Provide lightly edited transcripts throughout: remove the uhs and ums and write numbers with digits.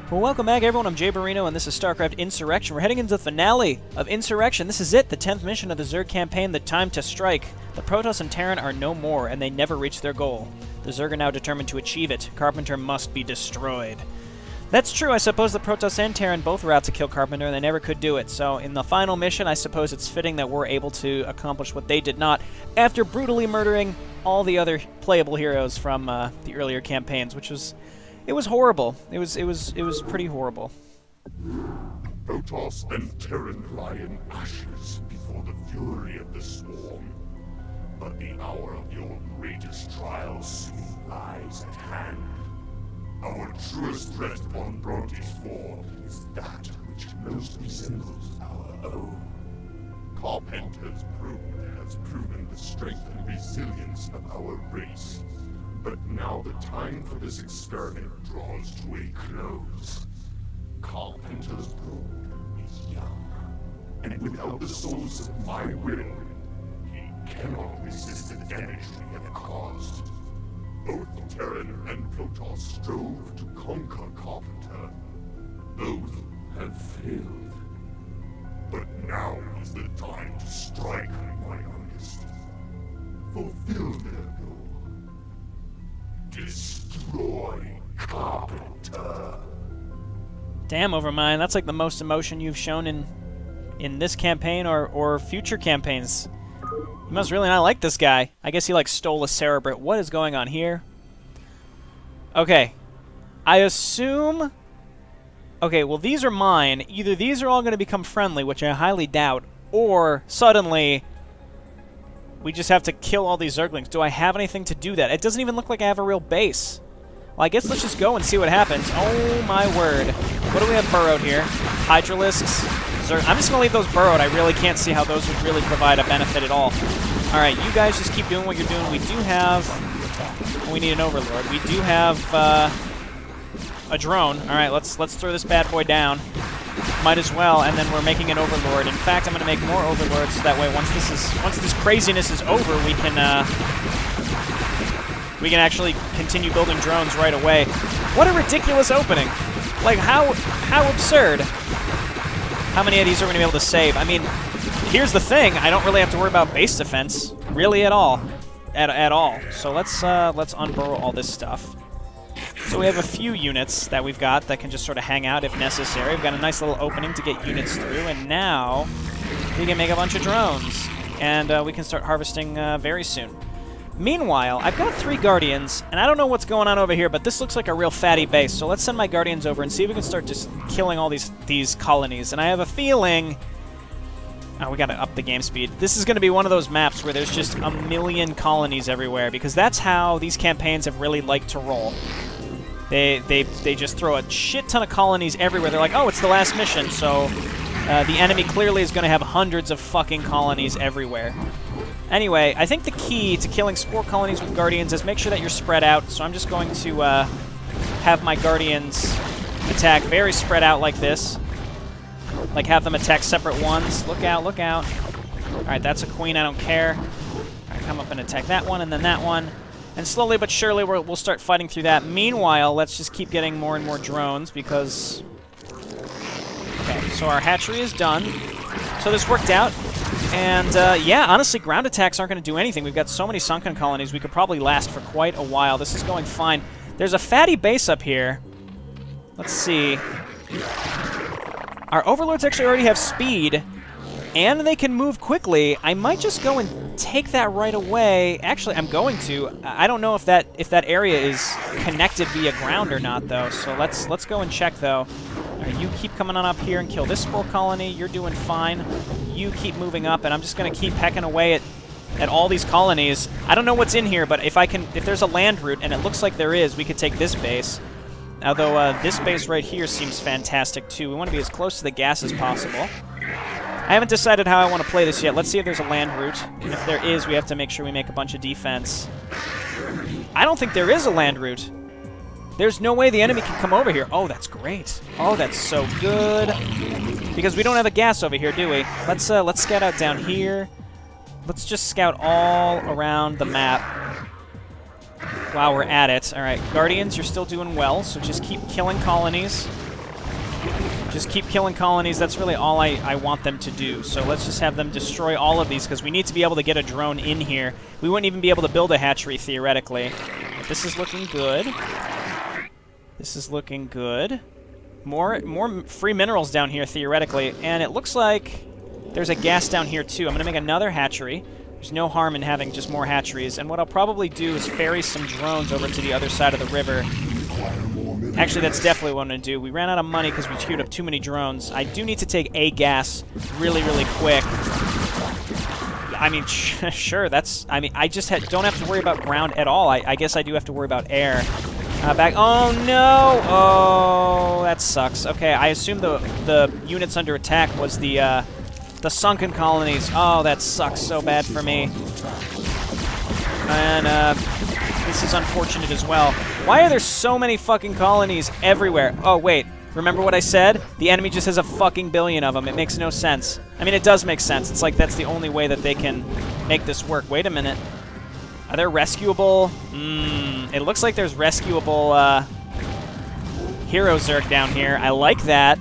Well, welcome back, everyone. I'm JayborinoPlays, and this is Starcraft Insurrection. We're heading into the finale of Insurrection. This is it, the 10th mission of the Zerg campaign, the time to strike. The Protoss and Terran are no more, and they never reach their goal. The Zerg are now determined to achieve it. Carpenter must be destroyed. That's true. I suppose the Protoss and Terran both were out to kill Carpenter, and they never could do it. So in the final mission, I suppose it's fitting that we're able to accomplish what they did not, after brutally murdering all the other playable heroes from the earlier campaigns, which was... It was horrible. It was pretty horrible. Protoss and Terran lie in ashes before the fury of the swarm. But the hour of your greatest trial soon lies at hand. Our truest threat upon Bronte's war is that which most resembles our own. Carpenter's brood has proven the strength and resilience of our race. But now the time for this experiment draws to a close. Carpenter's brood is young, and without the souls of my will, he cannot resist the damage we have caused. Both Terran and Protoss strove to conquer Carpenter. Both have failed. But now is the time to strike, my youngest. Fulfill their goal. Destroy Carpenter. Damn, Overmind, that's like the most emotion you've shown in this campaign or future campaigns. You must really not like this guy. I guess he like stole a Cerebrit. What is going on here? Okay. I assume... Okay, well these are mine. Either these are all going to become friendly, which I highly doubt, or suddenly... we just have to kill all these Zerglings. Do I have anything to do that? It doesn't even look like I have a real base. Well, I guess let's just go and see what happens. Oh, my word. What do we have burrowed here? Hydralisks. Zerg. I'm just going to leave those burrowed. I really can't see how those would really provide a benefit at all. All right, you guys just keep doing what you're doing. We do have... we need an Overlord. We do have a drone. All right, let's throw this bad boy down. Might as well, and then we're making an Overlord. In fact, I'm going to make more Overlords so that way once this craziness is over, we can actually continue building drones right away. What a ridiculous opening! Like how absurd! How many of these are we going to be able to save? I mean, here's the thing: I don't really have to worry about base defense really at all, at all. So let's unburrow all this stuff. So we have a few units that we've got that can just sort of hang out if necessary. We've got a nice little opening to get units through, and now we can make a bunch of drones. And we can start harvesting very soon. Meanwhile, I've got 3 Guardians, and I don't know what's going on over here, but this looks like a real fatty base. So let's send my Guardians over and see if we can start just killing all these colonies. And I have a feeling... oh, we gotta up the game speed. This is gonna be one of those maps where there's just a million colonies everywhere, because that's how these campaigns have really liked to roll. They just throw a shit ton of colonies everywhere. They're like, oh, it's the last mission, so the enemy clearly is going to have hundreds of fucking colonies everywhere. Anyway, I think the key to killing spore colonies with Guardians is make sure that you're spread out, so I'm just going to have my Guardians attack very spread out like this. Like, have them attack separate ones. Look out, look out. Alright, that's a queen, I don't care. Alright, come up and attack that one, and then that one. And slowly but surely, we'll start fighting through that. Meanwhile, let's just keep getting more and more drones, because... okay, so our hatchery is done. So this worked out. And, yeah, honestly, ground attacks aren't going to do anything. We've got so many sunken colonies, we could probably last for quite a while. This is going fine. There's a fatty base up here. Let's see. Our Overlords actually already have speed, and they can move quickly. I might just go and take that right away. Actually, I'm going to. I don't know if that area is connected via ground or not, though. So let's go and check, though. All right, you keep coming on up here and kill this spore colony. You're doing fine. You keep moving up, and I'm just going to keep pecking away at all these colonies. I don't know what's in here, but if there's a land route, and it looks like there is, we could take this base. Although this base right here seems fantastic, too. We want to be as close to the gas as possible. I haven't decided how I want to play this yet. Let's see if there's a land route. And if there is, we have to make sure we make a bunch of defense. I don't think there is a land route. There's no way the enemy can come over here. Oh, that's great. Oh, that's so good. Because we don't have a gas over here, do we? Let's scout out down here. Let's just scout all around the map while we're at it. All right, Guardians, you're still doing well, so just keep killing colonies. Just keep killing colonies. That's really all I want them to do. So let's just have them destroy all of these, because we need to be able to get a drone in here. We wouldn't even be able to build a hatchery, theoretically. But this is looking good. This is looking good. More free minerals down here, theoretically. And it looks like there's a gas down here, too. I'm going to make another hatchery. There's no harm in having just more hatcheries. And what I'll probably do is ferry some drones over to the other side of the river. Actually, that's definitely what I'm going to do. We ran out of money because we queued up too many drones. I do need to take a gas really, really quick. I mean, sure, that's... I mean, I just don't have to worry about ground at all. I guess I do have to worry about air. Back... Oh, no! Oh, that sucks. Okay, I assume the units under attack was the sunken colonies. Oh, that sucks so bad for me. And, this is unfortunate as well. Why are there so many fucking colonies everywhere? Oh, wait. Remember what I said? The enemy just has a fucking billion of them. It makes no sense. I mean, it does make sense. It's like that's the only way that they can make this work. Wait a minute. Are there rescuable? It looks like there's rescuable hero Zerg down here. I like that.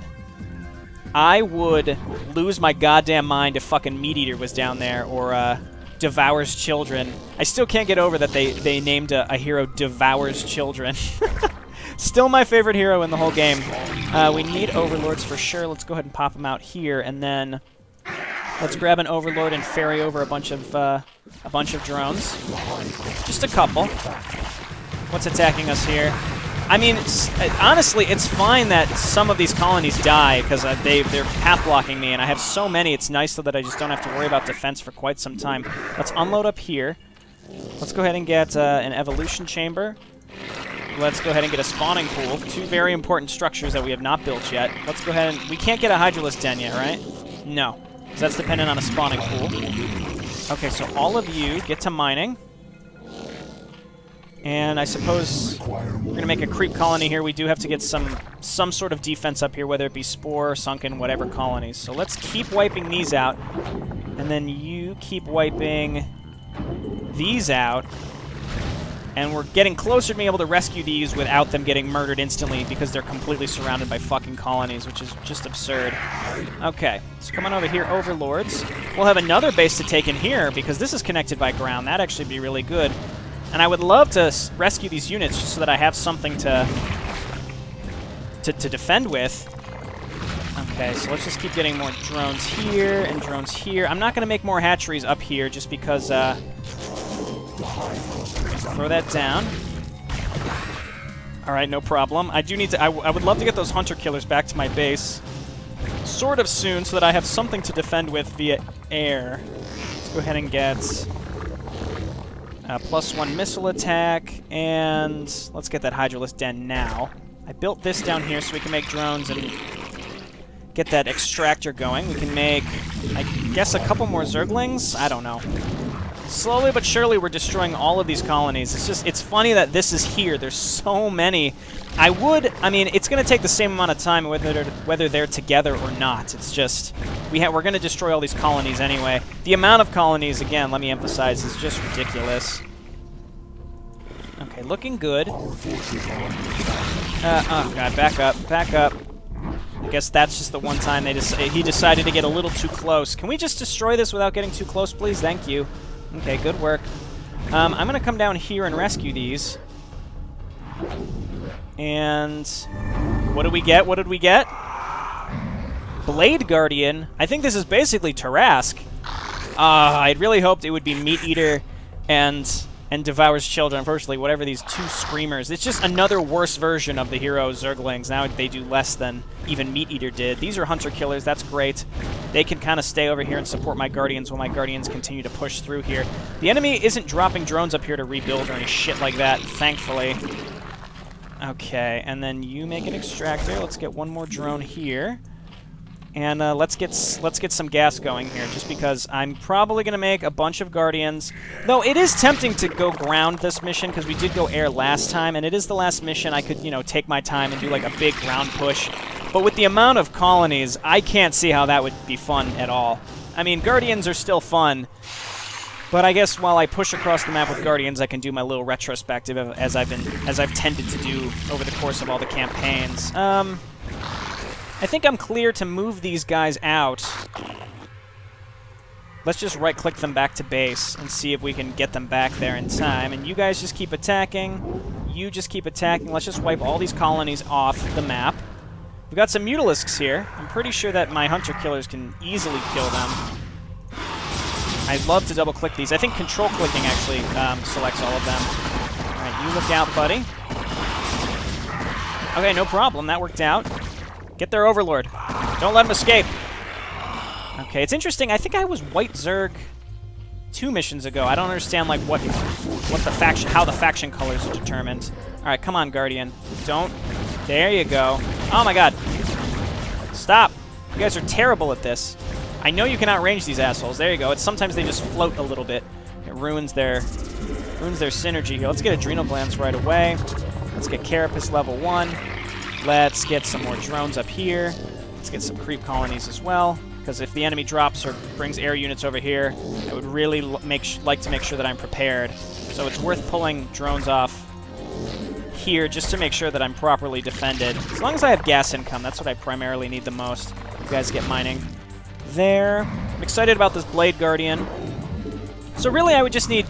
I would lose my goddamn mind if fucking Meat Eater was down there, or Devours Children. I still can't get over that they named a hero Devours Children. Still my favorite hero in the whole game. We need overlords for sure. Let's go ahead and pop them out here, and then let's grab an overlord and ferry over a bunch of drones. Just a couple. What's attacking us here? I mean, honestly, it's fine that some of these colonies die, because they're path-blocking me, and I have so many, it's nice so that I just don't have to worry about defense for quite some time. Let's unload up here. Let's go ahead and get an evolution chamber. Let's go ahead and get a spawning pool. Two very important structures that we have not built yet. Let's go ahead and... We can't get a Hydralisk Den yet, right? No, because that's dependent on a spawning pool. Okay, so all of you get to mining. And I suppose we're going to make a creep colony here. We do have to get some sort of defense up here, whether it be spore, sunken, whatever colonies. So let's keep wiping these out. And then you keep wiping these out. And we're getting closer to being able to rescue these without them getting murdered instantly, because they're completely surrounded by fucking colonies, which is just absurd. Okay, so come on over here, overlords. We'll have another base to take in here, because this is connected by ground. That'd actually be really good. And I would love to rescue these units just so that I have something to defend with. Okay, so let's just keep getting more drones here and drones here. I'm not going to make more hatcheries up here just because... throw that down. Alright, no problem. I do need to... I would love to get those hunter killers back to my base sort of soon so that I have something to defend with via air. Let's go ahead and get... +1 missile attack, and let's get that Hydralisk Den now. I built this down here so we can make drones and get that extractor going. We can make, I guess, a couple more Zerglings? I don't know. Slowly but surely we're destroying all of these colonies. It's funny that this is here. There's so many. I mean, it's going to take the same amount of time whether they're together or not. It's just, we're going to destroy all these colonies anyway. The amount of colonies, again, let me emphasize, is just ridiculous. Okay, looking good. Oh god, back up, back up. I guess that's just the one time he decided to get a little too close. Can we just destroy this without getting too close, please? Thank you. Okay, good work. I'm going to come down here and rescue these. And what did we get? What did we get? Blade Guardian. I think this is basically Tarask. I'd really hoped it would be Meat Eater and Devours Children. Unfortunately, whatever these two Screamers. It's just another worse version of the hero Zerglings. Now they do less than even Meat Eater did. These are Hunter Killers. That's great. They can kind of stay over here and support my Guardians while my Guardians continue to push through here. The enemy isn't dropping drones up here to rebuild or any shit like that, thankfully. Okay, and then you make an extractor. Let's get one more drone here. And let's get some gas going here, just because I'm probably going to make a bunch of Guardians. Though it is tempting to go ground this mission, because we did go air last time, and it is the last mission. I could, take my time and do like a big ground push. But with the amount of colonies, I can't see how that would be fun at all. I mean, Guardians are still fun, but I guess while I push across the map with Guardians, I can do my little retrospective as I've tended to do over the course of all the campaigns. I think I'm clear to move these guys out. Let's just right-click them back to base and see if we can get them back there in time. And you guys just keep attacking. You just keep attacking. Let's just wipe all these colonies off the map. We've got some Mutalisks here. I'm pretty sure that my Hunter Killers can easily kill them. I'd love to double-click these. I think control-clicking actually selects all of them. All right, you look out, buddy. Okay, no problem. That worked out. Get their Overlord. Don't let him escape. Okay, it's interesting. I think I was White Zerg 2 missions ago. I don't understand like what the faction, how the faction colors are determined. All right, come on, Guardian. Don't. There you go. Oh my God. Stop. You guys are terrible at this. I know you can outrange these assholes. There you go. It's sometimes they just float a little bit. It ruins their synergy here. Let's get Adrenal Glands right away. Let's get Carapace level 1. Let's get some more drones up here. Let's get some creep colonies as well. Because if the enemy drops or brings air units over here, I would really like to make sure that I'm prepared. So it's worth pulling drones off here just to make sure that I'm properly defended. As long as I have gas income, that's what I primarily need the most. You guys get mining there. I'm excited about this Blade Guardian. So really, I would just need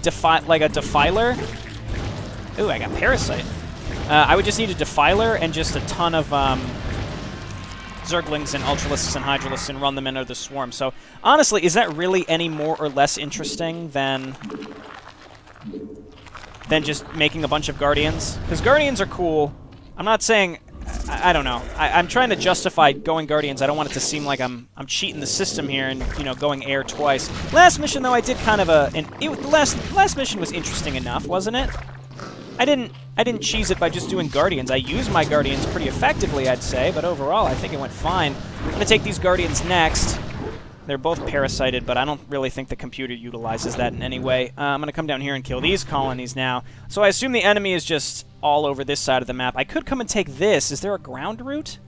like a Defiler. Ooh, I got Parasite. I would just need a Defiler and just a ton of Zerglings and Ultralisks and Hydralisks and run them into the swarm. So honestly, is that really any more or less interesting than just making a bunch of Guardians? Because Guardians are cool. I'm not saying... I don't know. I'm trying to justify going Guardians. I don't want it to seem like I'm cheating the system here and, you know, going air twice. Last mission, though, I did kind of a... last mission was interesting enough, wasn't it? I didn't cheese it by just doing Guardians. I used my Guardians pretty effectively, I'd say, but overall, I think it went fine. I'm going to take these Guardians next. They're both parasited, but I don't really think the computer utilizes that in any way. I'm going to come down here and kill these colonies now. So I assume the enemy is just all over this side of the map. I could come and take this. Is there a ground route?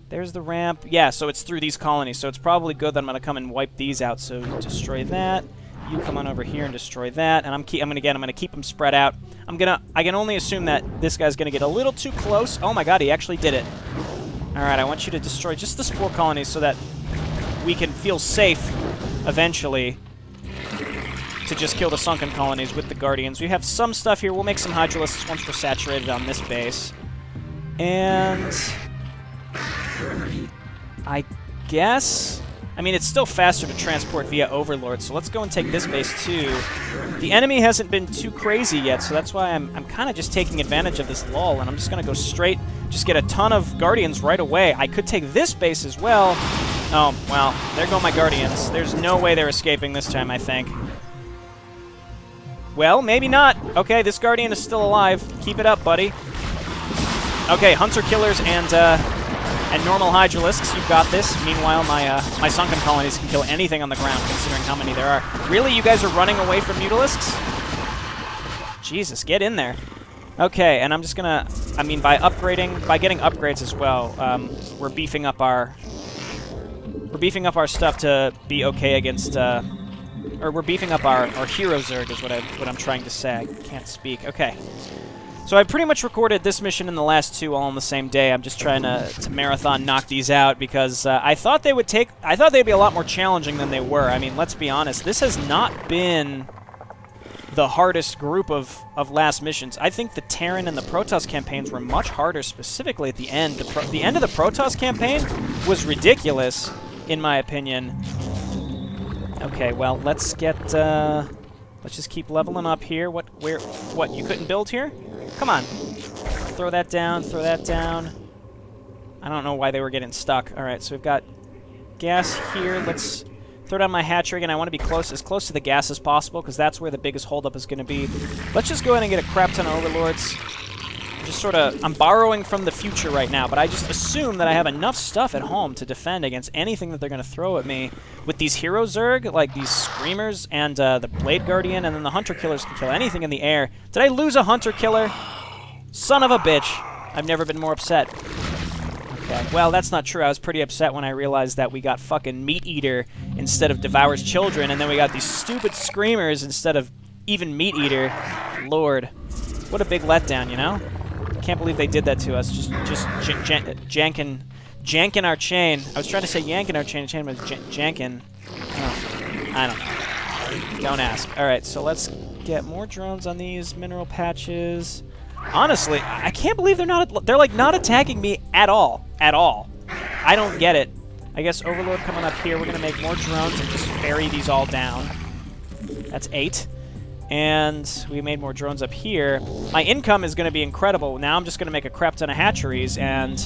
There's the ramp. Yeah, so it's through these colonies, so it's probably good that I'm going to come and wipe these out. So destroy that. You come on over here and destroy that, and I'm gonna keep them spread out. I can only assume that this guy's gonna get a little too close. Oh my God, he actually did it. All right, I want you to destroy just the spore colonies so that we can feel safe eventually to just kill the sunken colonies with the Guardians. We have some stuff here. We'll make some Hydralisks once we're saturated on this base, and I guess. I mean, it's still faster to transport via Overlord, so let's go and take this base too. The enemy hasn't been too crazy yet, so that's why I'm kind of just taking advantage of this lull, and I'm just going to go straight, just get a ton of Guardians right away. I could take this base as well. Oh, well, there go my Guardians. There's no way they're escaping this time, I think. Well, maybe not. Okay, this Guardian is still alive. Keep it up, buddy. Okay, Hunter Killers and normal Hydralisks, you've got this. Meanwhile, my sunken colonies can kill anything on the ground, considering how many there are. Really? You guys are running away from Mutalisks? Jesus, get in there. Okay, and I'm just gonna... I mean, by getting upgrades as well, we're beefing up our stuff to be okay against... or we're beefing up our Hero Zerg is what I'm trying to say. I can't speak. Okay. So I pretty much recorded this mission and the last two all on the same day. I'm just trying to marathon knock these out because I thought they'd be a lot more challenging than they were. I mean, let's be honest. This has not been the hardest group of last missions. I think the Terran and the Protoss campaigns were much harder, specifically at the end. The end of the Protoss campaign was ridiculous, in my opinion. Okay, well, let's just keep leveling up here. What, you couldn't build here? Come on. Throw that down, throw that down. I don't know why they were getting stuck. All right, so we've got gas here. Let's throw down my hatchery, and I want to be as close to the gas as possible, because that's where the biggest holdup is going to be. Let's just go ahead and get a crap ton of Overlords. I'm borrowing from the future right now, but I just assume that I have enough stuff at home to defend against anything that they're going to throw at me. With these Hero Zerg, like these Screamers and the Blade Guardian, and then the Hunter Killers can kill anything in the air. Did I lose a Hunter Killer? Son of a bitch. I've never been more upset. Okay, well, that's not true. I was pretty upset when I realized that we got fucking Meat Eater instead of Devours Children, and then we got these stupid Screamers instead of even Meat Eater. Lord. What a big letdown, you know? can't believe they did that to us. Just janking our chain. I was trying to say yanking our chain. Chain was janking. Oh, I don't know. Don't ask. All right, so let's get more drones on these mineral patches. Honestly, I can't believe they're like not attacking me at all. At all. I don't get it. I guess Overlord coming up here. We're gonna make more drones and just ferry these all down. That's 8. And we made more drones up here. My income is going to be incredible. Now I'm just going to make a crap ton of hatcheries, and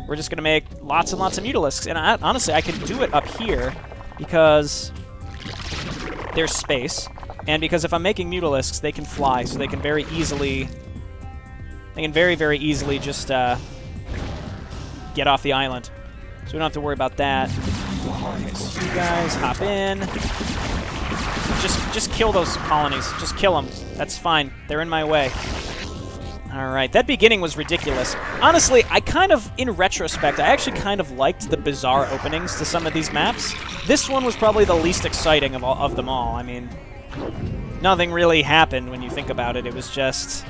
we're just going to make lots and lots of mutalisks. And honestly, I can do it up here because there's space, and because if I'm making mutalisks, they can fly, so they can very, very easily just get off the island. So we don't have to worry about that. Okay, so you guys hop in. Just kill those colonies. Just kill them. That's fine. They're in my way. All right. That beginning was ridiculous. Honestly, in retrospect, I actually kind of liked the bizarre openings to some of these maps. This one was probably the least exciting of them all. I mean, nothing really happened when you think about it. It was just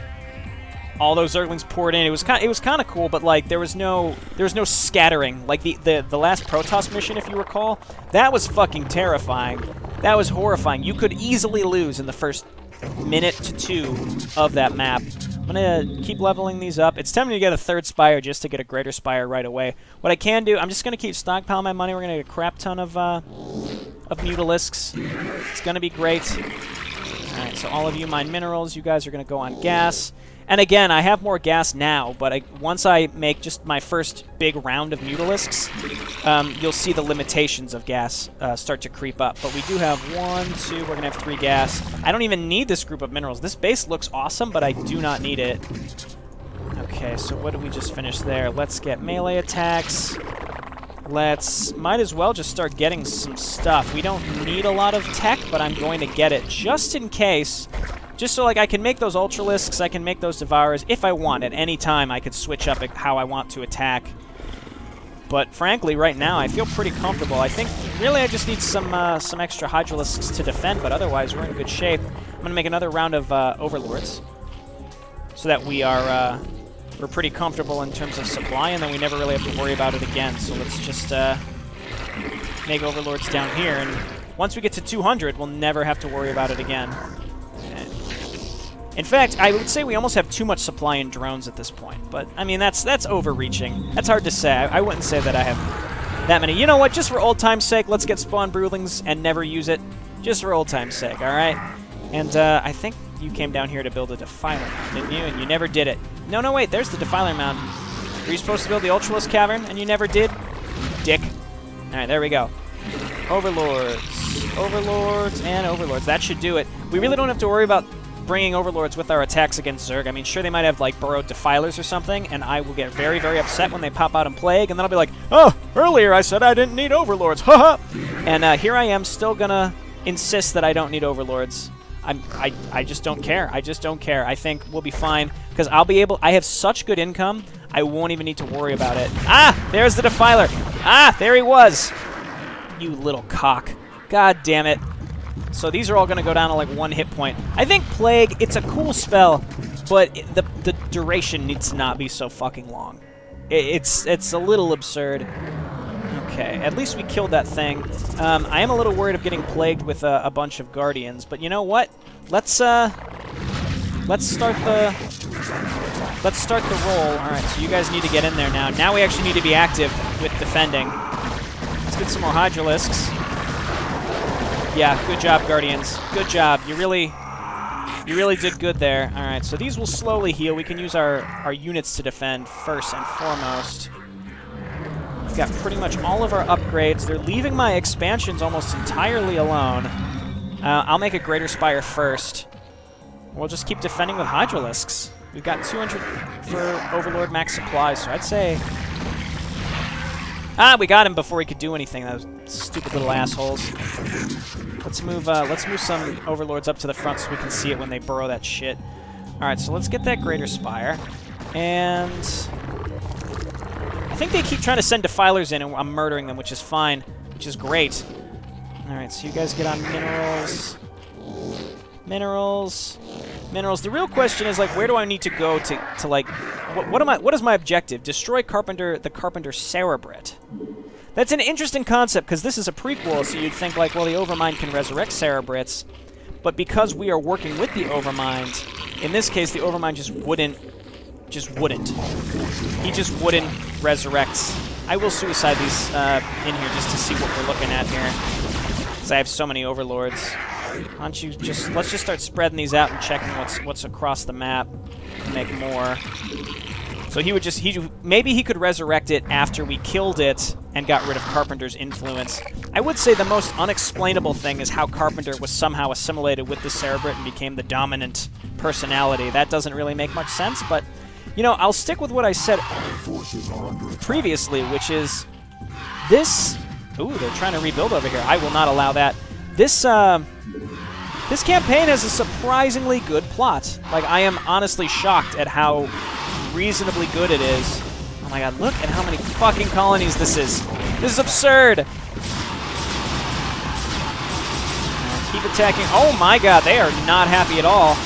all those Zerglings poured in. It was kind of cool, but like there was no scattering. Like the last Protoss mission, if you recall, that was fucking terrifying. That was horrifying. You could easily lose in the first minute to 2 of that map. I'm gonna keep leveling these up. It's tempting to get a 3rd spire just to get a greater spire right away. What I can do, I'm just gonna keep stockpiling my money. We're gonna get a crap ton of mutalisks. It's gonna be great. All right, so all of you mine minerals. You guys are gonna go on gas. And again, I have more gas now, but once I make just my first big round of mutalisks, you'll see the limitations of gas start to creep up. But we do have 1, 2, we're going to have 3 gas. I don't even need this group of minerals. This base looks awesome, but I do not need it. Okay, so what did we just finish there? Let's get melee attacks. Might as well just start getting some stuff. We don't need a lot of tech, but I'm going to get it just in case. Just so like I can make those Ultralisks, I can make those Devourers if I want. At any time, I could switch up how I want to attack. But frankly, right now, I feel pretty comfortable. I think really I just need some extra Hydralisks to defend, but otherwise we're in good shape. I'm gonna make another round of Overlords, so that we're pretty comfortable in terms of supply, and then we never really have to worry about it again. So let's just make Overlords down here, and once we get to 200, we'll never have to worry about it again. In fact, I would say we almost have too much supply in drones at this point, but I mean that's overreaching. That's hard to say. I wouldn't say that I have that many. You know what? Just for old time's sake, let's get spawn broodlings and never use it. Just for old time's sake, all right? And I think you came down here to build a Defiler Mound, didn't you? And you never did it. No, wait. There's the Defiler Mound. Were you supposed to build the Ultralisk Cavern and you never did? Dick. All right, there we go. Overlords, Overlords, and Overlords. That should do it. We really don't have to worry about bringing Overlords with our attacks against Zerg. I mean, sure, they might have, like, burrowed Defilers or something, and I will get very, very upset when they pop out in Plague, and then I'll be like, oh, earlier I said I didn't need Overlords, haha! And here I am still gonna insist that I don't need Overlords. I just don't care. I just don't care. I think we'll be fine, because I have such good income, I won't even need to worry about it. Ah! There's the Defiler! Ah! There he was! You little cock. God damn it. So these are all going to go down to like 1 hit point. I think Plague, it's a cool spell, but the duration needs to not be so fucking long. It's a little absurd. Okay, at least we killed that thing. I am a little worried of getting plagued with a bunch of Guardians, but you know what? Let's start the roll. All right, so you guys need to get in there now. Now we actually need to be active with defending. Let's get some more Hydralisks. Yeah, good job, Guardians. Good job. You really did good there. All right, so these will slowly heal. We can use our units to defend first and foremost. We've got pretty much all of our upgrades. They're leaving my expansions almost entirely alone. I'll make a Greater Spire first. We'll just keep defending with Hydralisks. We've got 200 for Overlord max supplies, so I'd say... Ah, we got him before he could do anything. Those stupid little assholes. Let's move some Overlords up to the front so we can see it when they burrow that shit. All right, so let's get that Greater Spire. And I think they keep trying to send Defilers in, and I'm murdering them, which is fine, which is great. All right, so you guys get on minerals. Minerals. The real question is, like, where do I need to go to like, What is my objective? Destroy the Carpenter Cerebrate. That's an interesting concept, because this is a prequel, so you'd think, like, well, the Overmind can resurrect Cerebrates, but because we are working with the Overmind, in this case, the Overmind just wouldn't. He just wouldn't resurrect. I will suicide these in here just to see what we're looking at here, because I have so many Overlords. Why don't you let's just start spreading these out and checking what's across the map. Make more. So maybe he could resurrect it after we killed it and got rid of Carpenter's influence. I would say the most unexplainable thing is how Carpenter was somehow assimilated with the Cerebrate and became the dominant personality. That doesn't really make much sense, but, you know, I'll stick with what I said previously, which is this... Ooh, they're trying to rebuild over here. I will not allow that. This campaign has a surprisingly good plot. Like, I am honestly shocked at how reasonably good it is. Oh my god, look at how many fucking colonies this is. This is absurd. Keep attacking. Oh my god, they are not happy at all.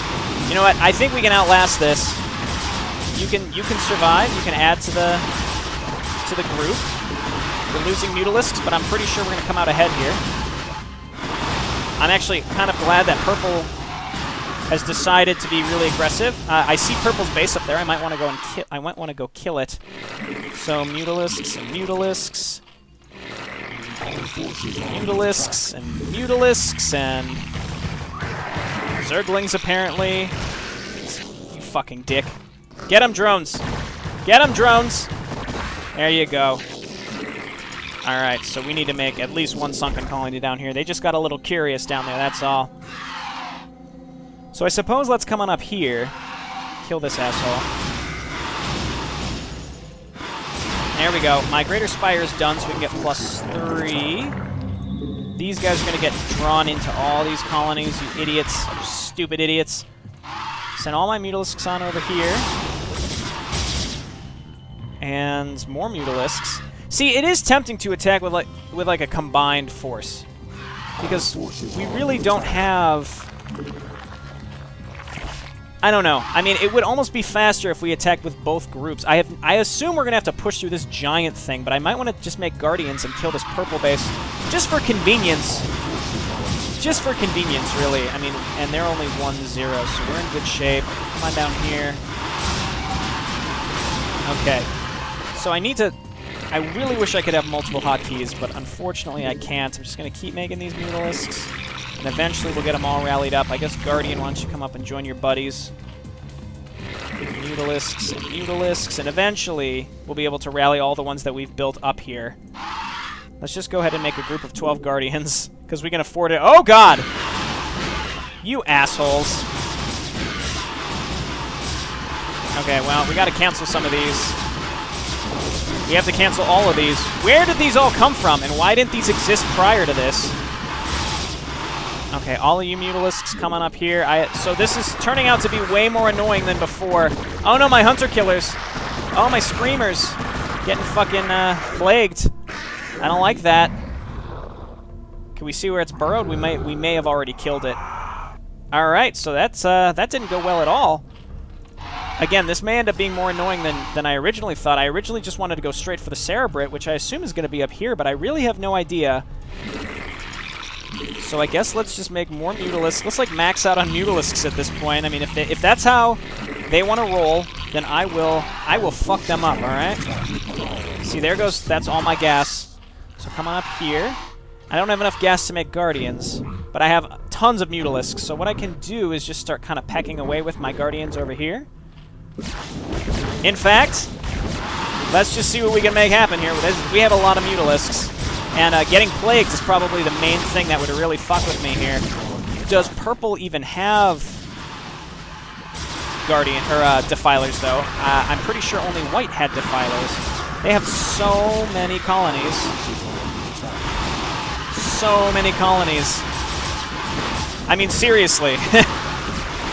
You know what? I think we can outlast this. You can survive. You can add to the group. We're losing Mutalisks, but I'm pretty sure we're going to come out ahead here. I'm actually kind of glad that Purple has decided to be really aggressive. I see Purple's base up there. I might want to go and kill it. So Mutalisks and Mutalisks. Mutalisks and Mutalisks and Zerglings apparently. You fucking dick. Get him, drones. Get him, drones. There you go. Alright, so we need to make at least one sunken colony down here. They just got a little curious down there, that's all. So I suppose let's come on up here. Kill this asshole. There we go. My Greater Spire is done, so we can get +3. These guys are going to get drawn into all these colonies, you idiots. You stupid idiots. Send all my Mutalisks on over here. And more Mutalisks. See, it is tempting to attack with like a combined force, because we really don't have... I don't know. I mean, it would almost be faster if we attacked with both groups. I assume we're gonna have to push through this giant thing, but I might want to just make Guardians and kill this purple base, just for convenience. Just for convenience, really. I mean, and they're only 1-0, so we're in good shape. Come on down here. Okay. So I need to... I really wish I could have multiple hotkeys, but unfortunately I can't. I'm just going to keep making these Mutalisks, and eventually we'll get them all rallied up. I guess Guardian, why don't you come up and join your buddies. Mutalisks and Mutalisks, and eventually we'll be able to rally all the ones that we've built up here. Let's just go ahead and make a group of 12 Guardians, because we can afford it. Oh god! You assholes. Okay, well, we got to cancel some of these. We have to cancel all of these. Where did these all come from, and why didn't these exist prior to this? Okay, all of you Mutalisks coming up here. So this is turning out to be way more annoying than before. Oh no, my Hunter Killers. Oh, my Screamers. Getting fucking plagued. I don't like that. Can we see where it's burrowed? We may have already killed it. Alright, so that didn't go well at all. Again, this may end up being more annoying than I originally thought. I originally just wanted to go straight for the Cerebrate, which I assume is going to be up here, but I really have no idea. So I guess let's just make more Mutalisks. Let's like max out on Mutalisks at this point. I mean, if that's how they want to roll, then I will fuck them up, alright? See, there goes, that's all my gas. So come on up here. I don't have enough gas to make Guardians, but I have tons of Mutalisks. So what I can do is just start kind of pecking away with my Guardians over here. In fact, let's just see what we can make happen here. We have a lot of Mutalisks, and getting plagued is probably the main thing that would really fuck with me here. Does Purple even have Guardian or Defilers though? I'm pretty sure only White had Defilers. They have so many colonies. So many colonies. I mean, seriously.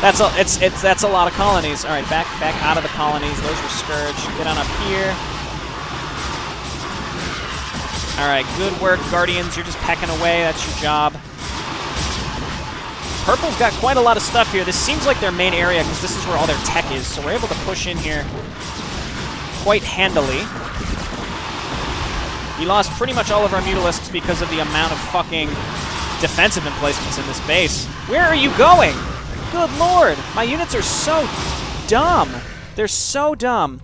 That's a lot of colonies. All right, back out of the colonies. Those were Scourge. Get on up here. All right, good work, Guardians. You're just pecking away. That's your job. Purple's got quite a lot of stuff here. This seems like their main area because this is where all their tech is. So we're able to push in here quite handily. We lost pretty much all of our Mutalisks because of the amount of fucking defensive emplacements in this base. Where are you going? Good lord! My units are so dumb. They're so dumb.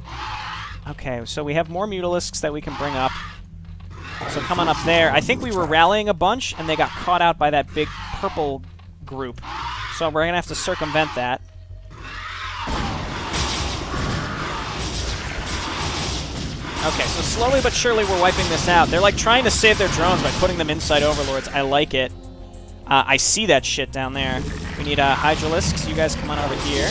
Okay, so we have more Mutalisks that we can bring up. So come on up there. I think we were rallying a bunch, and they got caught out by that big purple group. So we're going to have to circumvent that. Okay, so slowly but surely we're wiping this out. They're like trying to save their drones by putting them inside Overlords. I like it. I see that shit down there. We need Hydralisks. You guys come on over here.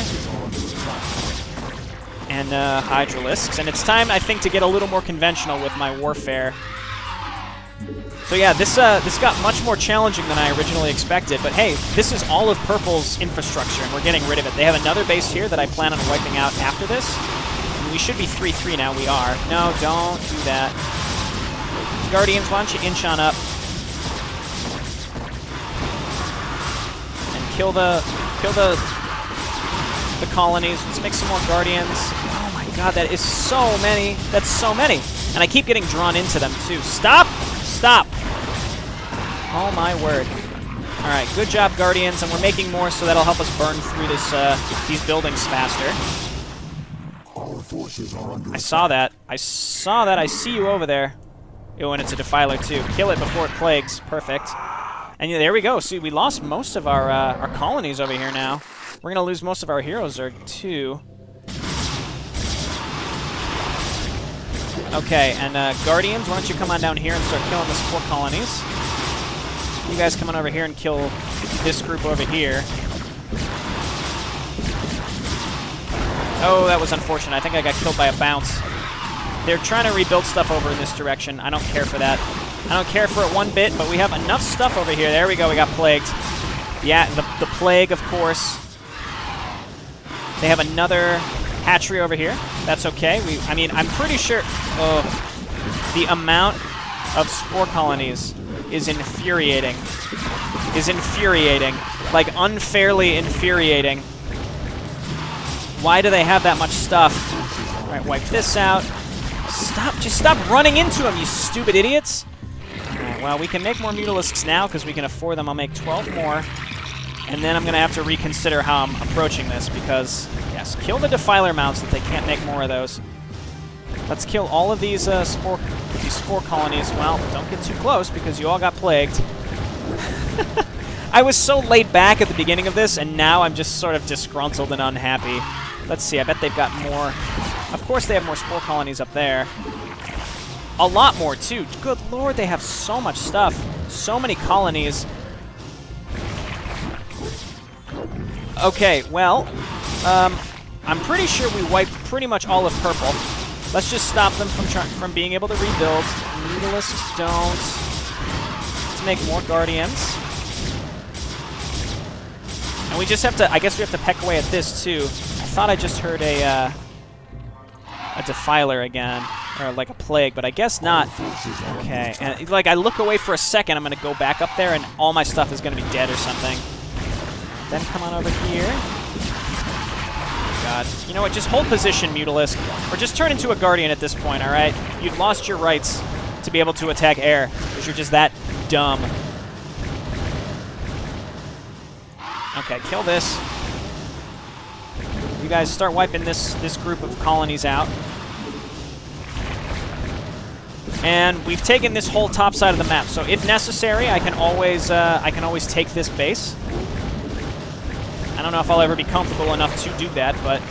And Hydralisks. And it's time, I think, to get a little more conventional with my warfare. So yeah, this got much more challenging than I originally expected. But hey, this is all of Purple's infrastructure, and we're getting rid of it. They have another base here that I plan on wiping out after this. We should be 3-3 now. We are. No, don't do that. Guardians, why don't you inch on up and kill the colonies. Let's make some more Guardians. Oh my god, that is so many. That's so many. And I keep getting drawn into them too. Stop! Stop! Oh my word. All right, good job, Guardians, and we're making more, so that'll help us burn through this these buildings faster. I saw that. I saw that. I see you over there. Oh, and it's a Defiler, too. Kill it before it plagues. Perfect. And yeah, there we go. See, we lost most of our colonies over here now. We're going to lose most of our heroes, Zerg, too. Okay, and Guardians, why don't you come on down here and start killing the support colonies. You guys come on over here and kill this group over here. Oh, that was unfortunate. I think I got killed by a bounce. They're trying to rebuild stuff over in this direction. I don't care for that. I don't care for it one bit, but we have enough stuff over here. There we go. We got plagued. Yeah, the plague, of course. They have another hatchery over here. That's okay. I mean, I'm pretty sure... Oh, the amount of spore colonies is infuriating. Like, unfairly infuriating. Why do they have that much stuff? All right, wipe this out. Just stop running into them, you stupid idiots. All right, well, we can make more Mutalisks now because we can afford them. I'll make 12 more. And then I'm going to have to reconsider how I'm approaching this because, yes, kill the Defiler mounts so that they can't make more of those. Let's kill all of these spore colonies. Well, don't get too close because you all got plagued. I was so laid back at the beginning of this, and now I'm just sort of disgruntled and unhappy. Let's see, I bet they've got more. Of course they have more spore colonies up there. A lot more, too. Good lord, they have so much stuff. So many colonies. Okay, well, I'm pretty sure we wiped pretty much all of Purple. Let's just stop them from being able to rebuild. Mutalisks don't. Let's make more Guardians. And we just have to, I guess we have to peck away at this, too. I thought I just heard a Defiler again, or like a plague, but I guess not. Okay, and like I look away for a second, I'm going to go back up there, and all my stuff is going to be dead or something. Then come on over here. God. You know what, just hold position, Mutalisk, or just turn into a Guardian at this point, alright? You've lost your rights to be able to attack air, because you're just that dumb. Okay, kill this. You guys start wiping this group of colonies out. And we've taken this whole top side of the map, so if necessary, I can always take this base. I don't know if I'll ever be comfortable enough to do that, but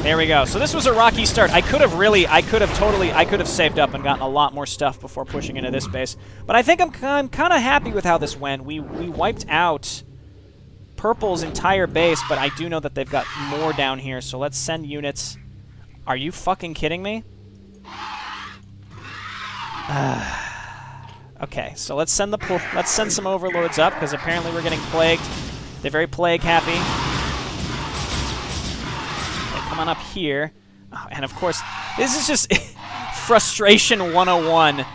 there we go. So this was a rocky start. I could have saved up and gotten a lot more stuff before pushing into this base. But I think I'm kind of happy with how this went. We wiped out Purple's entire base, but I do know that they've got more down here, so let's send units. Are you fucking kidding me? Okay, so let's send some overlords up because apparently we're getting plagued. They're very plague happy. Okay, come on up here. Oh, and of course, this is just frustration 101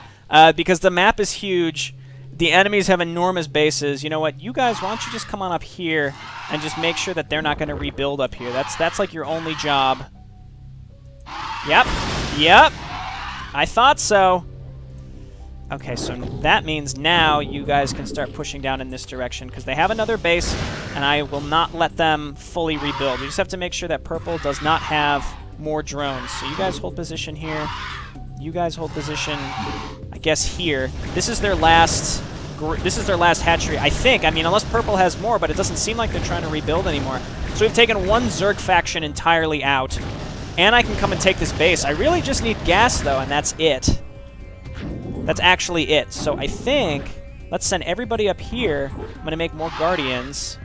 because the map is huge. The enemies have enormous bases. You know what? You guys, why don't you just come on up here and just make sure that they're not going to rebuild up here. That's like your only job. Yep. Yep. I thought so. Okay, so that means now you guys can start pushing down in this direction because they have another base, and I will not let them fully rebuild. We just have to make sure that purple does not have more drones. So you guys hold position here. You guys hold position, I guess, here. This is their last hatchery, I think. I mean, unless purple has more, but it doesn't seem like they're trying to rebuild anymore. So we've taken one Zerg faction entirely out, and I can come and take this base. I really just need gas, though, and that's it. That's actually it. So I think, let's send everybody up here. I'm going to make more Guardians.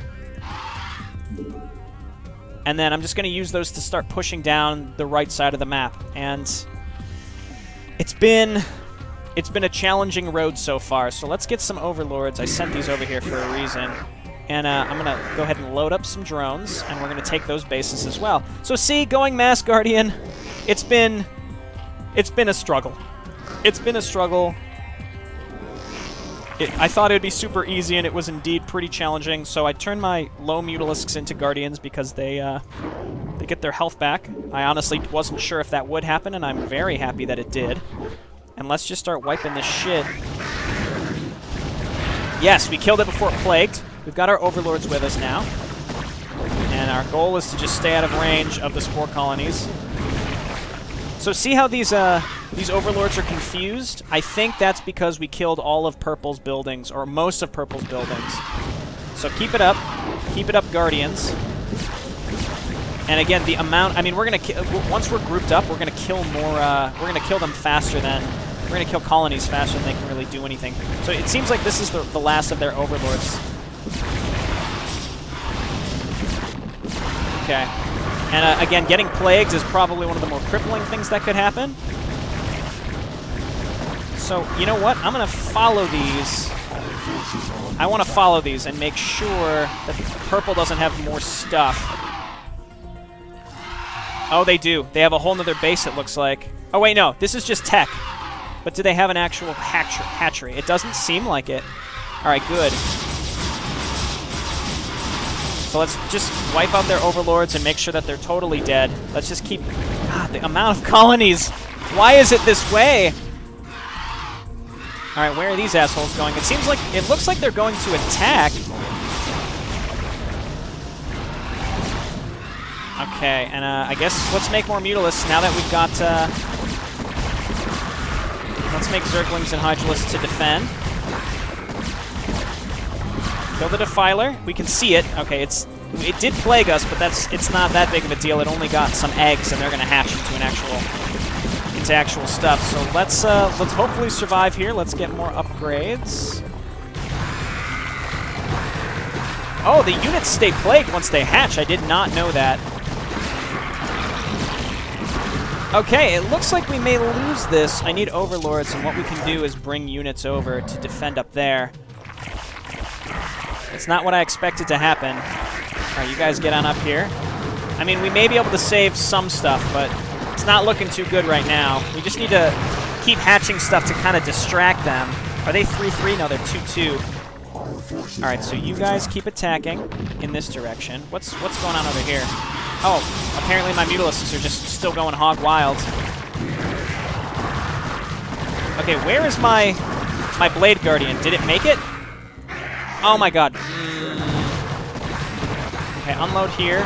And then I'm just going to use those to start pushing down the right side of the map. And it's been a challenging road so far. So let's get some Overlords. I sent these over here for a reason. And I'm going to go ahead and load up some drones, and we're going to take those bases as well. So see, going Mass Guardian, it's been a struggle. It's been a struggle. I thought it would be super easy, and it was indeed pretty challenging. So I turned my low Mutalisks into Guardians because they get their health back. I honestly wasn't sure if that would happen, and I'm very happy that it did. And let's just start wiping this shit. Yes, we killed it before it plagued. We've got our Overlords with us now. And our goal is to just stay out of range of the Spore Colonies. So see how these Overlords are confused? I think that's because we killed all of Purple's buildings, or most of Purple's buildings. So keep it up. Keep it up, Guardians. And again, the amount, I mean, we're going to, once we're grouped up, we're going to kill more, we're going to kill them faster than, we're going to kill colonies faster than they can really do anything. So it seems like this is the last of their Overlords. Okay. And again, getting plagues is probably one of the more crippling things that could happen. So, you know what? I'm going to follow these. I want to follow these and make sure that purple doesn't have more stuff. Oh, they do. They have a whole nother base, it looks like. Oh, wait, no. This is just tech. But do they have an actual hatchery? It doesn't seem like it. All right, good. So let's just wipe out their Overlords and make sure that they're totally dead. Let's just keep... God, the amount of colonies. Why is it this way? All right, where are these assholes going? It seems like... It looks like they're going to attack. Okay, and I guess let's make more Mutalisks now that we've got... let's make Zerglings and Hydralisks to defend. Kill the Defiler. We can see it. Okay, it did plague us, but it's not that big of a deal. It only got some eggs, and they're going to hatch into actual stuff. So let's hopefully survive here. Let's get more upgrades. Oh, the units stay plagued once they hatch. I did not know that. Okay, it looks like we may lose this. I need Overlords, and what we can do is bring units over to defend up there. It's not what I expected to happen. All right, you guys get on up here. I mean, we may be able to save some stuff, but it's not looking too good right now. We just need to keep hatching stuff to kind of distract them. Are they 3-3? No, they're 2-2. All right, so you guys keep attacking in this direction. What's going on over here? Oh, apparently my Mutalisks are just still going hog wild. Okay, where is my Blade Guardian? Did it make it? Oh my god. Okay, unload here.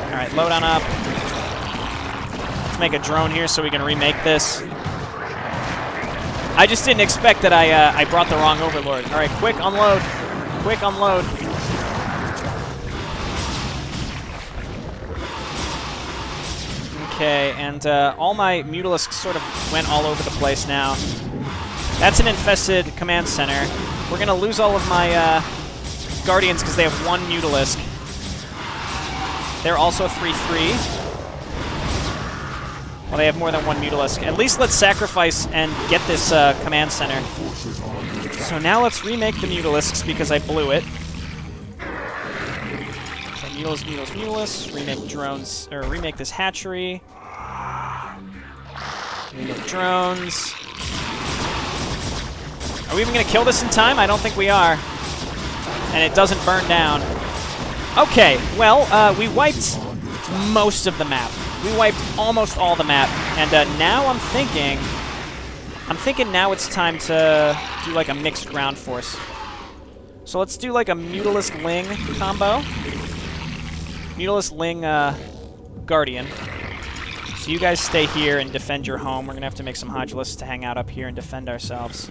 Alright, load on up. Let's make a drone here so we can remake this. I just didn't expect that I brought the wrong Overlord. Alright, quick unload. Quick unload. Okay, and all my Mutalisks sort of went all over the place now. That's an infested command center. We're going to lose all of my Guardians because they have one Mutalisk. They're also 3-3. Well, they have more than one Mutalisk. At least let's sacrifice and get this command center. So now let's remake the Mutalisks because I blew it. So Mutalisks. Remake drones, or remake this hatchery. Remake drones. Are we even going to kill this in time? I don't think we are. And it doesn't burn down. Okay, well, we wiped most of the map. We wiped almost all the map. And now I'm thinking now it's time to do like a mixed ground force. So let's do like a Mutalisk Ling combo. Mutalisk Ling Guardian. So you guys stay here and defend your home. We're going to have to make some Hydralisks to hang out up here and defend ourselves.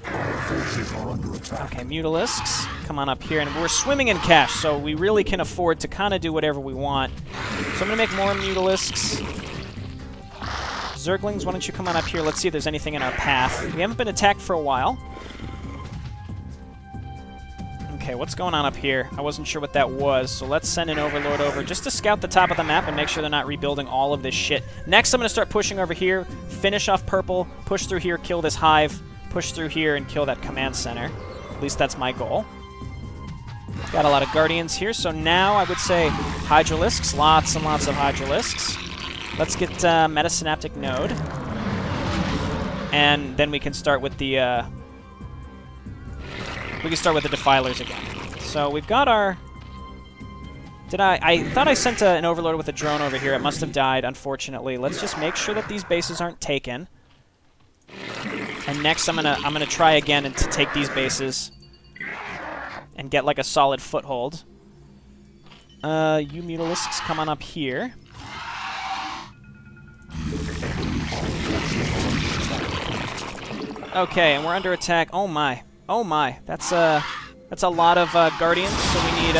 Okay, Mutalisks, come on up here. And we're swimming in cash, so we really can afford to kind of do whatever we want. So I'm going to make more Mutalisks. Zerglings, why don't you come on up here? Let's see if there's anything in our path. We haven't been attacked for a while. Okay, what's going on up here? I wasn't sure what that was, so let's send an Overlord over just to scout the top of the map and make sure they're not rebuilding all of this shit. Next, I'm going to start pushing over here, finish off purple, push through here, kill this hive, push through here, and kill that command center. At least that's my goal. Got a lot of Guardians here, so now I would say Hydralisks, lots and lots of Hydralisks. Let's get Metasynaptic Node. And then we can start with the... we can start with the Defilers again. So we've got our... I thought I sent an Overlord with a drone over here. It must have died, unfortunately. Let's just make sure that these bases aren't taken. And next I'm gonna try again and to take these bases and get like a solid foothold. You Mutalisks, come on up here. Okay, and we're under attack. Oh my. Oh my. That's a lot of Guardians, so we need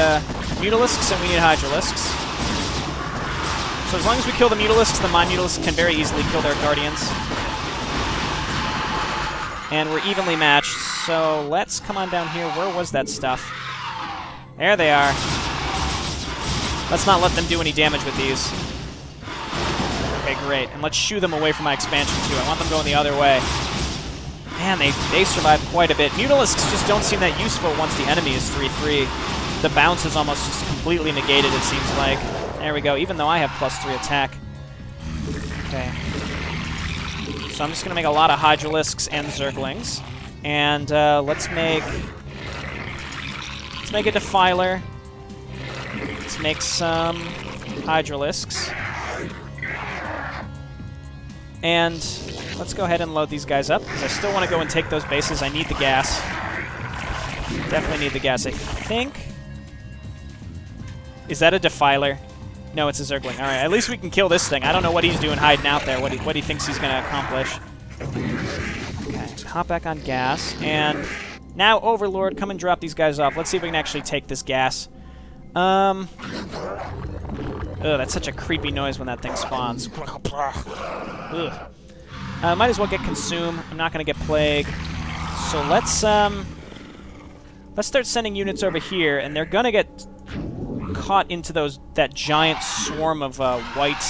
Mutalisks and we need Hydralisks. So as long as we kill the Mutalisks, my Mutalisks can very easily kill their Guardians. And we're evenly matched, so let's come on down here. Where was that stuff? There they are. Let's not let them do any damage with these. Okay, great. And let's shoo them away from my expansion, too. I want them going the other way. Man, they survive quite a bit. Mutalisks just don't seem that useful once the enemy is 3-3. The bounce is almost just completely negated, it seems like. There we go, even though I have +3 attack. Okay. So I'm just going to make a lot of Hydralisks and Zerglings. And let's make a Defiler. Let's make some Hydralisks. And let's go ahead and load these guys up, because I still want to go and take those bases. I need the gas. Definitely need the gas, I think. Is that a Defiler? No, it's a Zergling. All right, at least we can kill this thing. I don't know what he's doing hiding out there, what he thinks he's going to accomplish. Okay, hop back on gas. And now, Overlord, come and drop these guys off. Let's see if we can actually take this gas. Ugh, that's such a creepy noise when that thing spawns. Ugh. Might as well get Consume. I'm not going to get Plague. So let's start sending units over here, and they're going to get caught into that giant swarm of white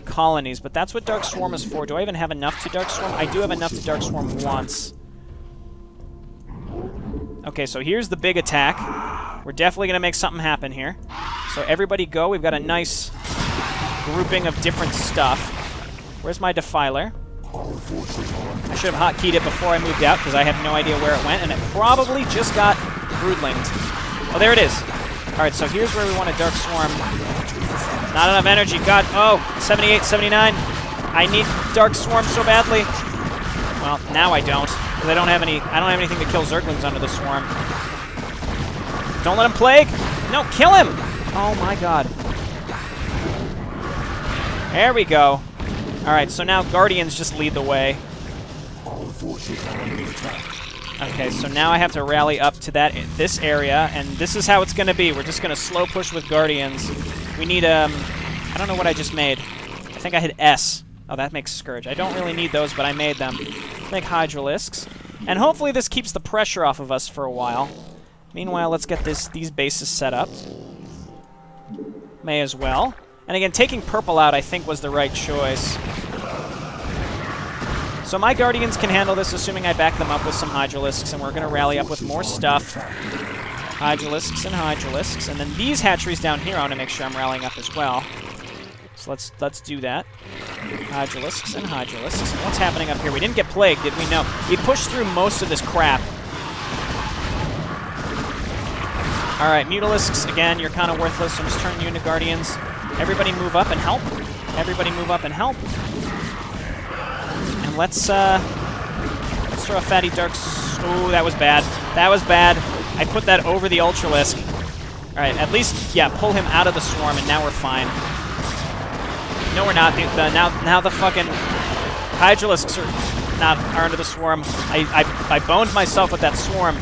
colonies. But that's what Dark Swarm is for. Do I even have enough to Dark Swarm? I do have enough to Dark Swarm once. Okay, so here's the big attack. We're definitely going to make something happen here. So everybody go. We've got a nice grouping of different stuff. Where's my Defiler? I should have hotkeyed it before I moved out, because I have no idea where it went, and it probably just got broodlinged. Oh, there it is. Alright, so here's where we want a Dark Swarm. Not enough energy. God, oh, 78, 79. I need Dark Swarm so badly. Well, now I don't, because I don't have anything to kill Zerglings under the swarm. Don't let him Plague! No, kill him! Oh my god. There we go. Alright, so now Guardians just lead the way. Okay, so now I have to rally up to this area, and this is how it's going to be. We're just going to slow push with Guardians. We need, I don't know what I just made. I think I hit S. Oh, that makes Scourge. I don't really need those, but I made them. Let's make Hydralisks. And hopefully this keeps the pressure off of us for a while. Meanwhile, let's get these bases set up. May as well. And again, taking purple out, I think, was the right choice. So my Guardians can handle this, assuming I back them up with some Hydralisks, and we're going to rally up with more stuff. Hydralisks and Hydralisks. And then these hatcheries down here, I want to make sure I'm rallying up as well. So let's do that. Hydralisks and Hydralisks. What's happening up here? We didn't get Plagued, did we? No. We pushed through most of this crap. Alright, Mutalisks, again, you're kind of worthless, so I'm just turning you into Guardians. Everybody move up and help. Everybody move up and help. And let's throw a fatty dark... Oh, that was bad. That was bad. I put that over the Ultralisk. Alright, at least, yeah, pull him out of the swarm, and now we're fine. No, we're not. Now the fucking Hydralisks are under the swarm. I boned myself with that swarm.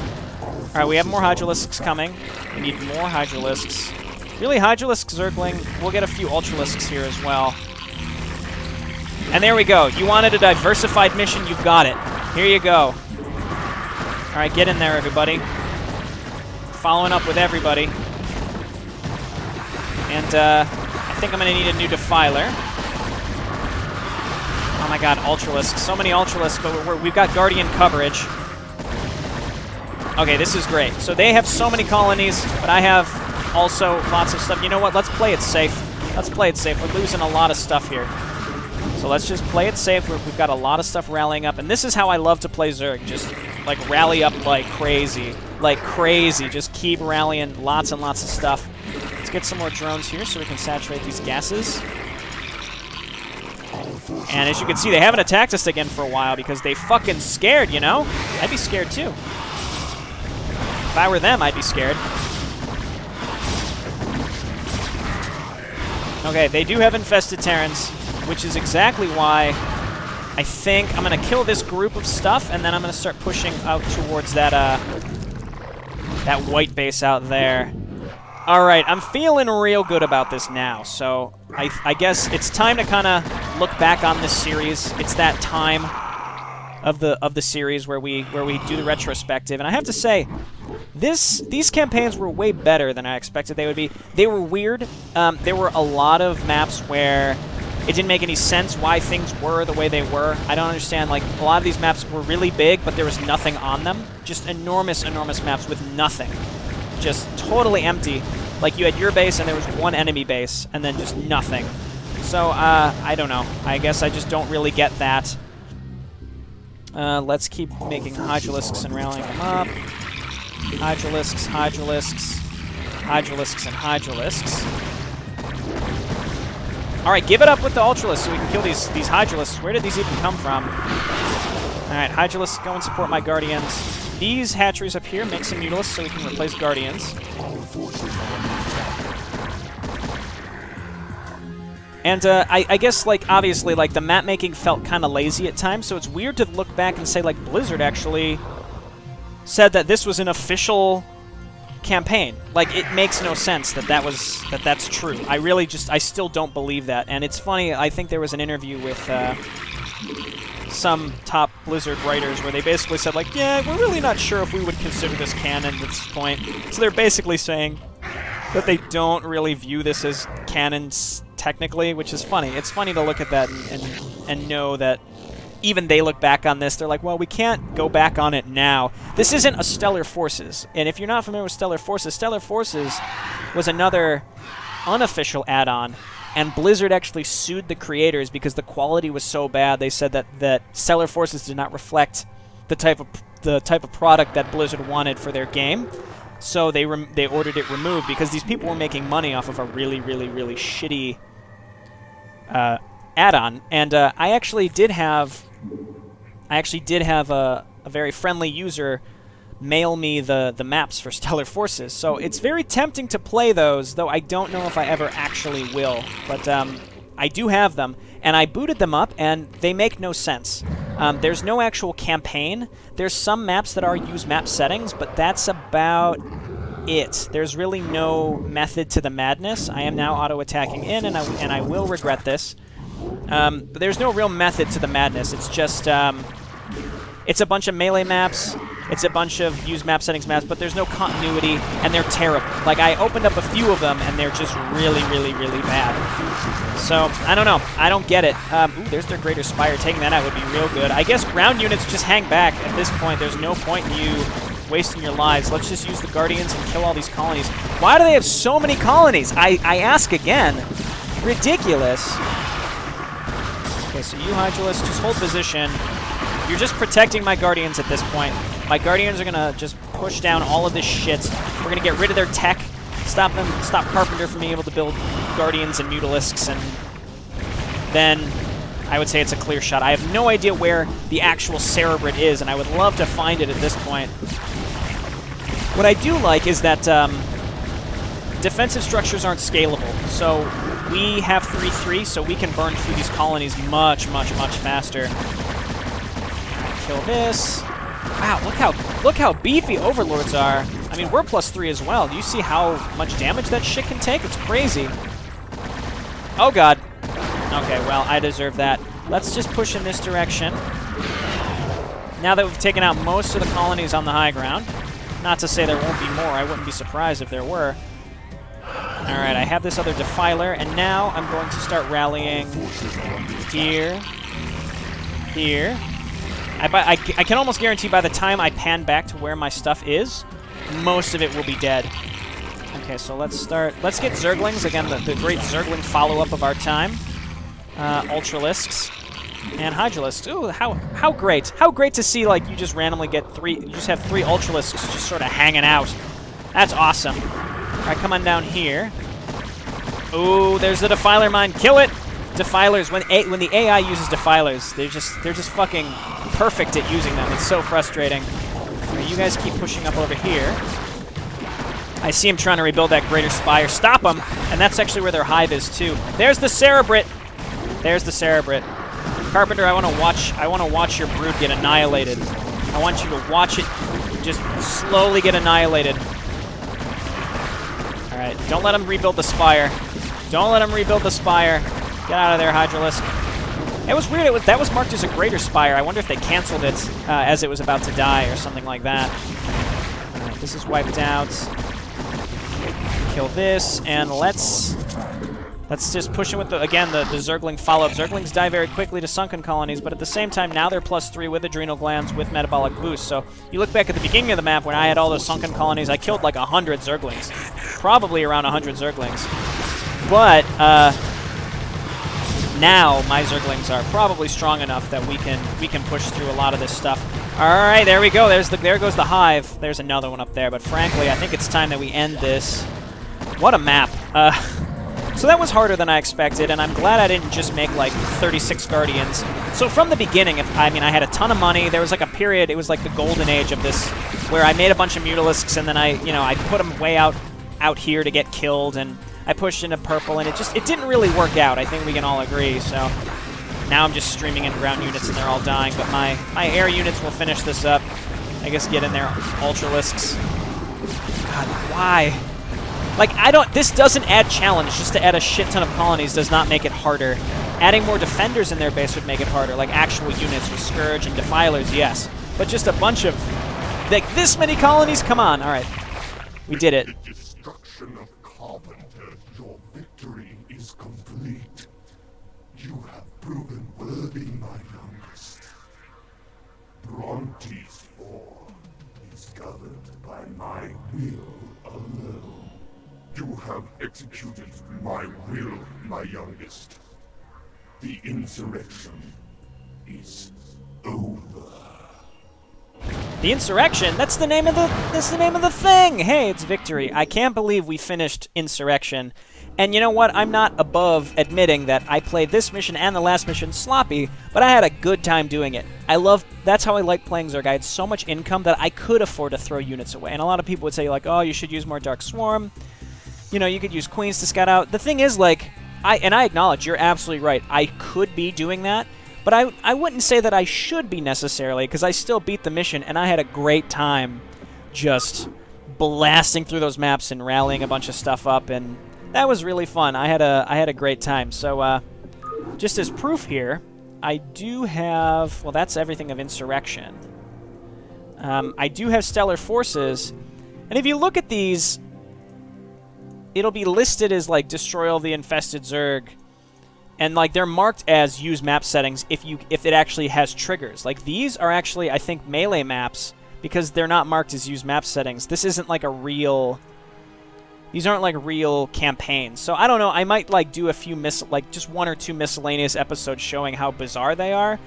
Alright, we have more Hydralisks coming. We need more Hydralisks. Really, Hydralisk Zergling. We'll get a few Ultralisks here as well. And there we go. You wanted a diversified mission, you've got it. Here you go. Alright, get in there, everybody. Following up with everybody. And, I think I'm going to need a new Defiler. Oh my god, Ultralisks. So many Ultralisks, but we've got Guardian coverage. Okay, this is great. So they have so many colonies, but I have also lots of stuff. You know what? Let's play it safe. Let's play it safe. We're losing a lot of stuff here. So let's just play it safe. We've got a lot of stuff rallying up. And this is how I love to play Zerg. Just, like, rally up like crazy. Like crazy. Just keep rallying lots and lots of stuff. Let's get some more drones here so we can saturate these gases. And as you can see, they haven't attacked us again for a while because they fucking scared, you know? I'd be scared too. If I were them, I'd be scared. Okay, they do have infested Terrans, which is exactly why I think I'm going to kill this group of stuff, and then I'm going to start pushing out towards that that white base out there. All right, I'm feeling real good about this now, so I guess it's time to kind of look back on this series. It's that time of the series where we do the retrospective, and I have to say, these campaigns were way better than I expected they would be. They were weird. There were a lot of maps where it didn't make any sense why things were the way they were. I don't understand. Like, a lot of these maps were really big, but there was nothing on them. Just enormous, enormous maps with nothing. Just totally empty. Like, you had your base, and there was one enemy base, and then just nothing. So, I don't know. I guess I just don't really get that. Let's keep making Hydralisks and rallying them up. Hydralisks, Hydralisks, Hydralisks, and Hydralisks. Alright, give it up with the Ultralisks so we can kill these Hydralisks. Where did these even come from? Alright, Hydralisks, go and support my Guardians. These hatcheries up here make some Mutalisks so we can replace Guardians. And I guess, like, obviously, like, the map making felt kind of lazy at times, so it's weird to look back and say, like, Blizzard actually said that this was an official campaign. Like, it makes no sense that that's true. I still don't believe that. And it's funny, I think there was an interview with some top Blizzard writers where they basically said, like, yeah, we're really not sure if we would consider this canon at this point. So they're basically saying that they don't really view this as canon technically, which is funny. It's funny to look at that and know that even they look back on this, they're like, well, we can't go back on it now. This isn't a Stellar Forces. And if you're not familiar with Stellar Forces was another unofficial add-on, and Blizzard actually sued the creators because the quality was so bad. They said that Stellar Forces did not reflect the type of product that Blizzard wanted for their game. So they ordered it removed because these people were making money off of a really, really, really shitty add-on. And I actually did have a very friendly user mail me the maps for Stellar Forces. So it's very tempting to play those, though I don't know if I ever actually will. But I do have them, and I booted them up, and they make no sense. There's no actual campaign. There's some maps that are use map settings, but that's about it. There's really no method to the madness. I am now auto-attacking in, and I will regret this. But there's no real method to the madness. It's just, it's a bunch of melee maps, it's a bunch of use map settings maps, but there's no continuity, and they're terrible. Like, I opened up a few of them, and they're just really, really, really bad. So, I don't know. I don't get it. Ooh, there's their Greater Spire. Taking that out would be real good. I guess ground units just hang back at this point. There's no point in you wasting your lives. Let's just use the Guardians and kill all these colonies. Why do they have so many colonies? I ask again. Ridiculous. Okay, so you Hydralisks, just hold position. You're just protecting my Guardians at this point. My Guardians are going to just push down all of this shit. We're going to get rid of their tech Stop Carpenter from being able to build Guardians and Mutalisks, and then I would say it's a clear shot. I have no idea where the actual Cerebrit is, and I would love to find it at this point. What I do like is that defensive structures aren't scalable, so we have 3-3, so we can burn through these colonies much, much, much faster. Kill this. Wow, look how beefy Overlords are. I mean, we're +3 as well. Do you see how much damage that shit can take? It's crazy. Oh, God. Okay, well, I deserve that. Let's just push in this direction. Now that we've taken out most of the colonies on the high ground. Not to say there won't be more. I wouldn't be surprised if there were. All right, I have this other Defiler, and now I'm going to start rallying here, here. I can almost guarantee by the time I pan back to where my stuff is, most of it will be dead. Okay, so let's get Zerglings. Again, the great Zergling follow-up of our time. Ultralisks and Hydralisks. Ooh, how great. How great to see, like, you just randomly get you just have 3 Ultralisks just sort of hanging out. That's awesome. All right, come on down here. Ooh, there's the Defiler mine. Kill it! Defilers, when the AI uses Defilers, they're just fucking perfect at using them. It's so frustrating. Right, you guys keep pushing up over here. I see him trying to rebuild that Greater Spire. Stop them! And that's actually where their hive is too. There's the Cerebrit. There's the Cerebrit. Carpenter, I want to watch your brood get annihilated. I want you to watch it just slowly get annihilated. All right, don't let him rebuild the Spire. Don't let him rebuild the Spire. Get out of there, Hydralisk. It was weird. That was marked as a Greater Spire. I wonder if they canceled it as it was about to die or something like that. All right, this is wiped out. Kill this, and let's just push in with, the Zergling follow-up. Zerglings die very quickly to sunken colonies, but at the same time, now they're +3 with adrenal glands, with metabolic boost. So you look back at the beginning of the map when I had all those sunken colonies, I killed like 100 Zerglings. Probably around 100 Zerglings. But, now my Zerglings are probably strong enough that we can push through a lot of this stuff. All right, there we go. There goes the hive. There's another one up there, but frankly, I think it's time that we end this. What a map. So that was harder than I expected, and I'm glad I didn't just make like 36 Guardians. So from the beginning, I had a ton of money. There was like a period, it was like the golden age of this, where I made a bunch of Mutalisks, and then I put them way out here to get killed, and I pushed into purple, and it didn't really work out. I think we can all agree. So now I'm just streaming in ground units, and they're all dying. But my air units will finish this up. I guess get in there, Ultralisks. God, why? Like, this doesn't add challenge. Just to add a shit ton of colonies does not make it harder. Adding more defenders in their base would make it harder, like actual units with Scourge and Defilers, yes. But just a bunch of, like, this many colonies? Come on, all right. We did it. Is complete. You have proven worthy, my youngest. Bronte's form is governed by my will alone. You have executed my will, my youngest. The insurrection is over. The Insurrection? That's the name of the thing! Hey, it's victory. I can't believe we finished Insurrection. And you know what? I'm not above admitting that I played this mission and the last mission sloppy, but I had a good time doing it. That's how I like playing Zerg. I had so much income that I could afford to throw units away. And a lot of people would say, like, oh, you should use more Dark Swarm. You know, you could use Queens to scout out. The thing is, like, I acknowledge, you're absolutely right. I could be doing that, but I wouldn't say that I should be necessarily, because I still beat the mission, and I had a great time just blasting through those maps and rallying a bunch of stuff up, and that was really fun. I had a great time. So, just as proof here, I do have, well, that's everything of Insurrection. I do have Stellar Forces, and if you look at these, it'll be listed as, like, destroy all the infested Zerg, and, like, they're marked as use map settings if it actually has triggers. Like, these are actually, I think, melee maps, because they're not marked as use map settings. This isn't, like, a real... These aren't, like, real campaigns. So, I don't know, I might, like, do a few, just 1 or 2 miscellaneous episodes showing how bizarre they are.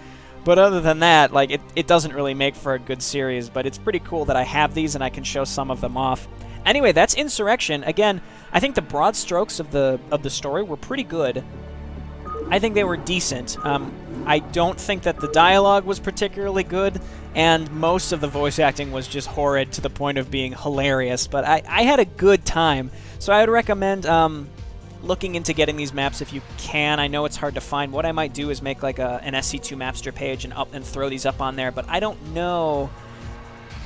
But other than that, like, it doesn't really make for a good series. But it's pretty cool that I have these and I can show some of them off. Anyway, that's Insurrection. Again, I think the broad strokes of the story were pretty good. I think they were decent. I don't think that the dialogue was particularly good, and most of the voice acting was just horrid to the point of being hilarious, but I had a good time. So I would recommend looking into getting these maps if you can. I know it's hard to find. What I might do is make like an SC2 Mapster page and throw these up on there, but I don't know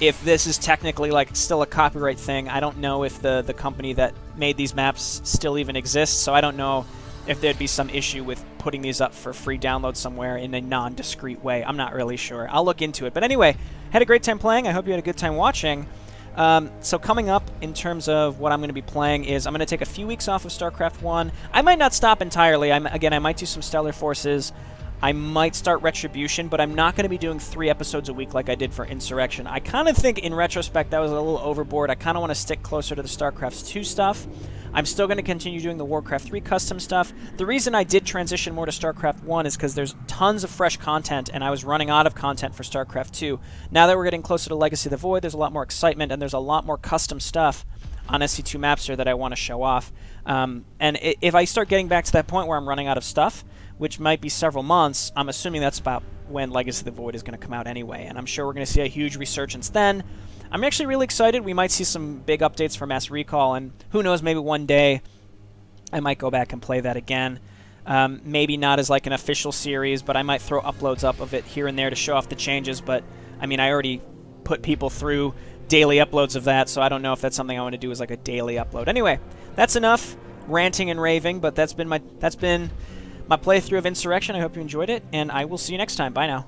if this is technically like still a copyright thing. I don't know if the company that made these maps still even exists, so I don't know if there'd be some issue with putting these up for free download somewhere in a non-discreet way. I'm not really sure. I'll look into it. But anyway, had a great time playing. I hope you had a good time watching. So coming up in terms of what I'm going to be playing is I'm going to take a few weeks off of Starcraft 1. I might not stop entirely. Again, I might do some Stellar Forces. I might start Retribution, but I'm not going to be doing 3 episodes a week like I did for Insurrection. I kind of think, in retrospect, that was a little overboard. I kind of want to stick closer to the StarCraft 2 stuff. I'm still going to continue doing the Warcraft 3 custom stuff. The reason I did transition more to StarCraft 1 is because there's tons of fresh content, and I was running out of content for StarCraft 2. Now that we're getting closer to Legacy of the Void, there's a lot more excitement, and there's a lot more custom stuff on SC2 Mapster that I want to show off. And if I start getting back to that point where I'm running out of stuff, which might be several months, I'm assuming that's about when Legacy of the Void is going to come out anyway, and I'm sure we're going to see a huge resurgence then. I'm actually really excited. We might see some big updates for Mass Recall, and who knows, maybe one day I might go back and play that again. Maybe not as like an official series, but I might throw uploads up of it here and there to show off the changes, but I mean, I already put people through daily uploads of that, so I don't know if that's something I want to do as like a daily upload. Anyway, that's enough ranting and raving, but that's been my playthrough of Insurrection. I hope you enjoyed it, and I will see you next time. Bye now.